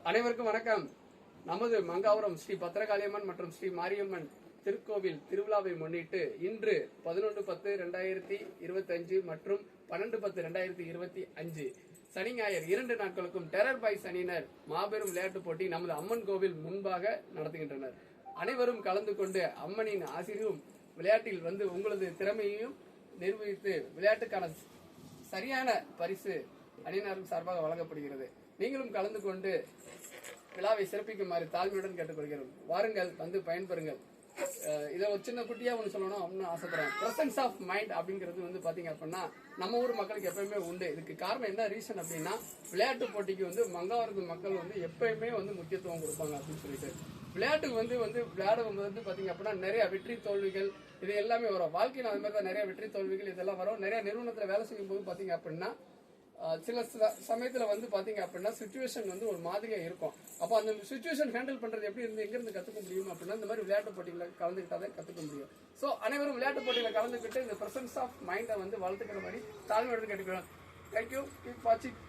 அனைவருக்கும் வணக்கம். நமது மங்காபுரம் ஸ்ரீ பத்திரகாளியம்மன் மற்றும் ஸ்ரீ மாரியம்மன் திருக்கோவில் திருவிழாவை முன்னிட்டு இன்று 11/10/2025 மற்றும் 12/10/2025 சனி ஞாயிறு 2 நாட்களுக்கும் டெரர் பாய் சனியினர் மாபெரும் விளையாட்டு போட்டி நமது அம்மன் கோவில் முன்பாக நடத்துகின்றனர். அனைவரும் கலந்து கொண்டு அம்மனின் ஆசிரியும் விளையாட்டில் உங்களது திறமையையும் நிரூபித்து விளையாட்டுக்கான சரியான பரிசு அணியினருக்கு சார்பாக வழங்கப்படுகிறது. நீங்களும் கலந்து கொண்டு விழாவை சிறப்பிக்குமாறு தாழ்மையுடன் கேட்டுக்கொள்கிறோம். வாருங்கள், வந்து பயன்பெறுங்கள். இதை ஒரு சின்ன குட்டியா ஒன்று சொல்லணும் அப்படின்னு ஆசைப்படுறேன். பிரசன்ஸ் ஆஃப் மைண்ட் அப்படிங்கிறது பாத்தீங்க அப்படின்னா நம்ம ஊர் மக்களுக்கு எப்பயுமே உண்டு. இதுக்கு காரணம் என்ன ரீசன் அப்படின்னா, விளையாட்டு போட்டிக்கு மங்காவரத்து மக்கள் எப்பயுமே முக்கியத்துவம் கொடுப்பாங்க அப்படின்னு சொல்லிட்டு விளையாட்டுக்கு விளையாடும் பாத்தீங்க அப்படின்னா நிறைய வெற்றி தோல்விகள் இது எல்லாமே வரும். வாழ்க்கையில் அது மாதிரி தான் நிறைய வெற்றி தோல்விகள் இதெல்லாம் வரும். நிறைய நிறுவனத்துல வேலை செய்யும் போது பாத்தீங்க அப்படின்னா சில சமயத்துல பாத்தீங்க அப்படின்னா சிச்சுவேஷன் ஒரு மாதிரியா இருக்கும். அப்போ அந்த சிச்சுவேஷன் ஹேண்டில் பண்றது எப்படி எங்க இருந்து கத்துக்க முடியும் அப்படின்னா இந்த மாதிரி விளையாட்டு போட்டிகளை கலந்துக்கிட்டாதான் கத்துக்க முடியும். சோ அனைவரும் விளையாட்டு போட்டிகளை கலந்துக்கிட்டு இந்த பிரசன்ஸ் ஆஃப் மைண்டை வளர்த்துக்கிற மாதிரி தாழ்மையோடு கேட்டுக்கிறோம். தேங்க்யூ. கீப் வாட்சிங்.